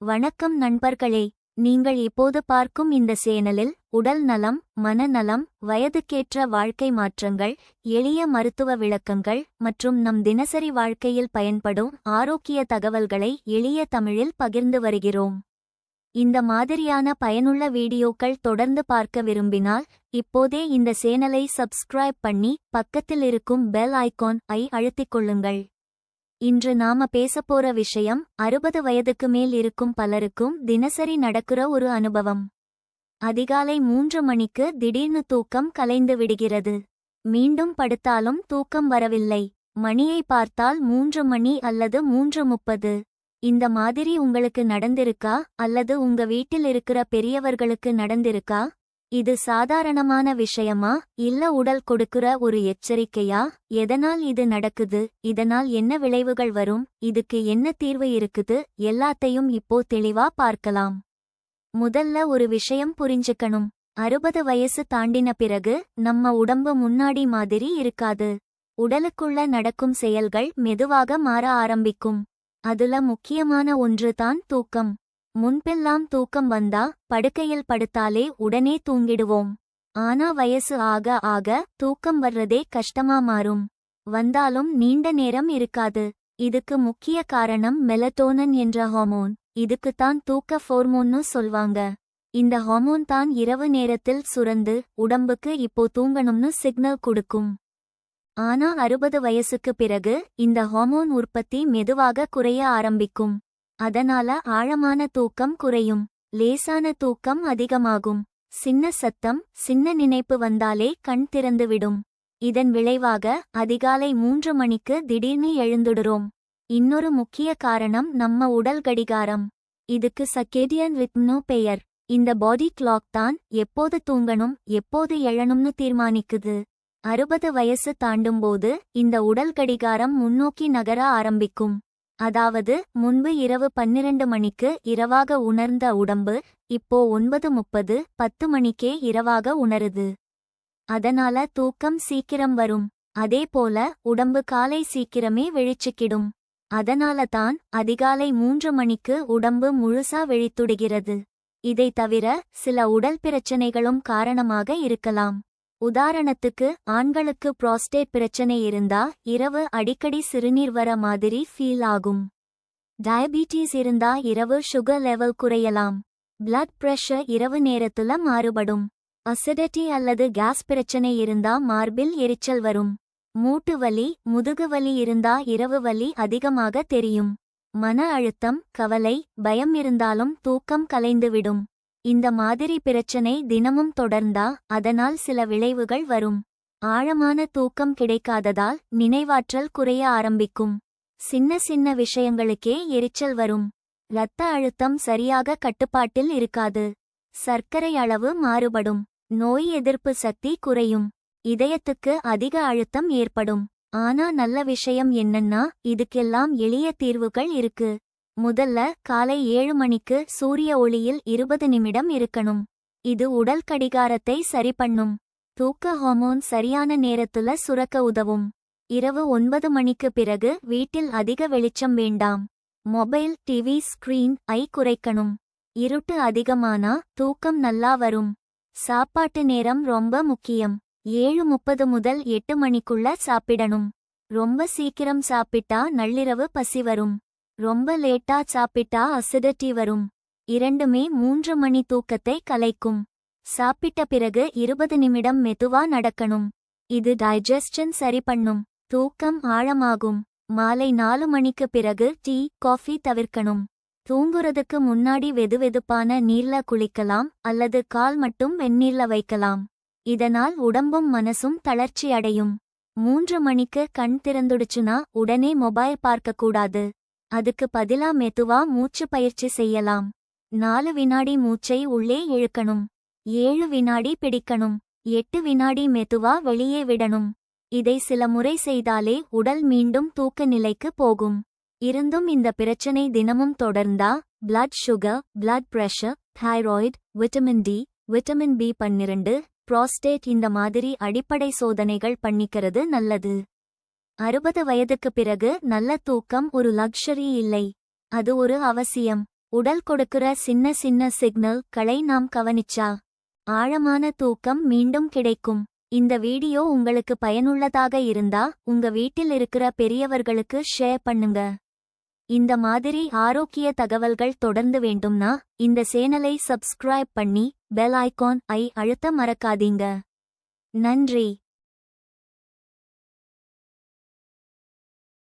வணக்கம் நண்பர்களே. நீங்கள் இப்போது பார்க்கும் இந்த சேனலில் உடல் நலம், மனநலம், வயதுக்கேற்ற வாழ்க்கை மாற்றங்கள், எளிய மருத்துவ விளக்கங்கள் மற்றும் நம் தினசரி வாழ்க்கையில் பயன்படும் ஆரோக்கிய தகவல்களை எளிய தமிழில் பகிர்ந்து வருகிறோம். இந்த மாதிரியான பயனுள்ள வீடியோக்கள் தொடர்ந்து பார்க்க விரும்பினால் இப்போதே இந்த சேனலை சப்ஸ்கிரைப் பண்ணி பக்கத்தில் இருக்கும் பெல் ஐகான் ஐ அழுத்திக் கொள்ளுங்கள். இன்று நாம பேசப்போற விஷயம் 60 வயதுக்கு மேல் இருக்கும் பலருக்கும் தினசரி நடக்கிற ஒரு அனுபவம். அதிகாலை 3 மணிக்கு திடீர்னு தூக்கம் கலைந்து விடுகிறது. மீண்டும் படுத்தாலும் தூக்கம் வரவில்லை. மணியை பார்த்தால் 3 மணி அல்லது 3:30. இந்த மாதிரி உங்களுக்கு நடந்திருக்கா அல்லது உங்க வீட்டில் இருக்கிற பெரியவர்களுக்கு நடந்திருக்கா? இது சாதாரணமான விஷயமா இல்ல உடல் கொடுக்கிற ஒரு எச்சரிக்கையா? எதனால் இது நடக்குது? இதனால் என்ன விளைவுகள் வரும்? இதுக்கு என்ன தீர்வு இருக்குது? எல்லாத்தையும் இப்போ தெளிவா பார்க்கலாம். முதல்ல ஒரு விஷயம் புரிஞ்சுக்கணும். 60 வயசு தாண்டின பிறகு நம்ம உடம்பு முன்னாடி மாதிரி இருக்காது. உடலுக்குள்ள நடக்கும் செயல்கள் மெதுவாக மாற ஆரம்பிக்கும். அதுல முக்கியமான ஒன்று தான் தூக்கம். முன்பெல்லாம் தூக்கம் வந்தா படுக்கையில் படுத்தாலே உடனே தூங்கிடுவோம். ஆனா வயசு ஆக ஆக தூக்கம் வர்றதே கஷ்டமா மாறும். வந்தாலும் நீண்ட நேரம் இருக்காது. இதுக்கு முக்கிய காரணம் மெலட்டோனன் என்ற ஹார்மோன். இதுக்குத்தான் தூக்க ஹார்மோன்னு சொல்வாங்க. இந்த ஹார்மோன் தான் இரவு நேரத்தில் சுரந்து உடம்புக்கு இப்போ தூங்கணும்னு சிக்னல் கொடுக்கும். ஆனா 60 வயசுக்கு பிறகு இந்த ஹார்மோன் உற்பத்தி மெதுவாக குறைய ஆரம்பிக்கும். அதனால ஆழமான தூக்கம் குறையும். லேசான தூக்கம் அதிகமாகும். சின்ன சத்தம், சின்ன நினைப்பு வந்தாலே கண் திறந்துவிடும். இதன் விளைவாக அதிகாலை 3 மணிக்கு திடீர்னு எழுந்துடுறோம். இன்னொரு முக்கிய காரணம் நம்ம உடல் கடிகாரம். இதுக்கு சர்கேடியன் ரித்ம்னு பெயர். இந்த பாடி கிளாக் தான் எப்போது தூங்கணும் எப்போது எழணும்னு தீர்மானிக்குது. 60 வயசு தாண்டும்போது இந்த உடல் கடிகாரம் முன்னோக்கி நகர ஆரம்பிக்கும். அதாவது முன்பு இரவு 12 மணிக்கு இரவாக உணர்ந்த உடம்பு இப்போ 9:30, 10 மணிக்கே இரவாக உணருது. அதனால தூக்கம் சீக்கிரம் வரும். அதேபோல உடம்பு காலை சீக்கிரமே விழிச்சுக்கிடும். அதனால தான் அதிகாலை 3 மணிக்கு உடம்பு முழுசா விழித்துடுகிறது. இதை தவிர சில உடல் பிரச்சனைகளும் காரணமாக இருக்கலாம். உதாரணத்துக்கு ஆண்களுக்கு புரோஸ்டேட் பிரச்சனை இருந்தா இரவு அடிக்கடி சிறுநீர் வர மாதிரி ஃபீல் ஆகும். டயபீட்டீஸ் இருந்தா இரவு சுகர் லெவல் குறையலாம். பிளட் பிரஷர் இரவு நேரத்துல மாறுபடும். அசிடிட்டி அல்லது கேஸ் பிரச்சனை இருந்தா மார்பில் எரிச்சல் வரும். மூட்டு வலி, முதுகு வலி இருந்தா இரவு வலி அதிகமாக தெரியும். மன அழுத்தம், கவலை, பயம் இருந்தாலும் தூக்கம் கலைந்துவிடும். இந்த மாதிரி பிரச்சனை தினமும் தொடர்ந்தா அதனால் சில விளைவுகள் வரும். ஆழமான தூக்கம் கிடைக்காததால் நினைவாற்றல் குறைய ஆரம்பிக்கும். சின்ன சின்ன விஷயங்களுக்கே எரிச்சல் வரும். இரத்த அழுத்தம் சரியாக கட்டுப்பாட்டில் இருக்காது. சர்க்கரை அளவு மாறுபடும். நோய் எதிர்ப்பு சக்தி குறையும். இதயத்துக்கு அதிக அழுத்தம் ஏற்படும். ஆனா நல்ல விஷயம் என்னன்னா இதுக்கெல்லாம் எளிய தீர்வுகள் இருக்கு. முதல்ல காலை 7 மணிக்கு சூரிய ஒளியில் 20 நிமிடம் இருக்கணும். இது உடல் கடிகாரத்தை சரி பண்ணும். தூக்க ஹார்மோன் சரியான நேரத்துல சுரக்க உதவும். இரவு 9 மணிக்கு பிறகு வீட்டில் அதிக வெளிச்சம் வேண்டாம். மொபைல், டிவி ஸ்கிரீன் ஐ குறைக்கணும். இருட்டு அதிகமானா தூக்கம் நல்லா வரும். சாப்பாட்டு நேரம் ரொம்ப முக்கியம். 7:30 முதல் 8 மணிக்குள்ள சாப்பிடணும். ரொம்ப சீக்கிரம் சாப்பிட்டா நள்ளிரவு பசி வரும். ரொம்ப லேட்டா சாப்பிட்டா அசிடிட்டி வரும். இரண்டுமே 3 மணி தூக்கத்தை கலைக்கும். சாப்பிட்ட பிறகு 20 நிமிடம் மெதுவா நடக்கணும். இது டைஜஸ்டன் சரி பண்ணும். தூக்கம் ஆழமாகும். மாலை 4 மணிக்கு பிறகு டீ, காஃபி தவிர்க்கணும். தூங்குறதுக்கு முன்னாடி வெதுவெதுப்பான நீர்ல குளிக்கலாம் அல்லது கால் மட்டும் வெந்நீர்ல வைக்கலாம். இதனால் உடம்பும் மனசும் தளர்ச்சி அடையும். 3 மணிக்கு கண் திறந்துடுச்சுனா உடனே மொபைல் பார்க்கக்கூடாது. அதுக்கு பதிலா மெதுவா மூச்சு பயிற்சி செய்யலாம். 4 வினாடி மூச்சை உள்ளே இழுக்கணும். 7 வினாடி பிடிக்கணும். 8 வினாடி மெதுவா வெளியே விடணும். இதை சில முறை செய்தாலே உடல் மீண்டும் தூக்க நிலைக்கு போகும். இருந்தும் இந்த பிரச்சனை தினமும் தொடர்ந்தா blood sugar, blood pressure, thyroid, vitamin D, vitamin B12, prostate இந்த மாதிரி அடிப்படை சோதனைகள் பண்ணிக்கிறது நல்லது. 60 வயதுக்கு பிறகு நல்ல தூக்கம் ஒரு லக்ஷரி இல்லை. அது ஒரு அவசியம். உடல் கொடுக்கிற சின்ன சின்ன சிக்னல்களை நாம் கவனிச்சா ஆழமான தூக்கம் மீண்டும் கிடைக்கும். இந்த வீடியோ உங்களுக்கு பயனுள்ளதாக இருந்தா உங்க வீட்டில் இருக்கிற பெரியவர்களுக்கு ஷேர் பண்ணுங்க. இந்த மாதிரி ஆரோக்கிய தகவல்கள் தொடர்ந்து வேண்டும்னா இந்த சேனலை சப்ஸ்கிரைப் பண்ணி பெல் ஐகான் ஐ அழுத்த மறக்காதீங்க. நன்றி.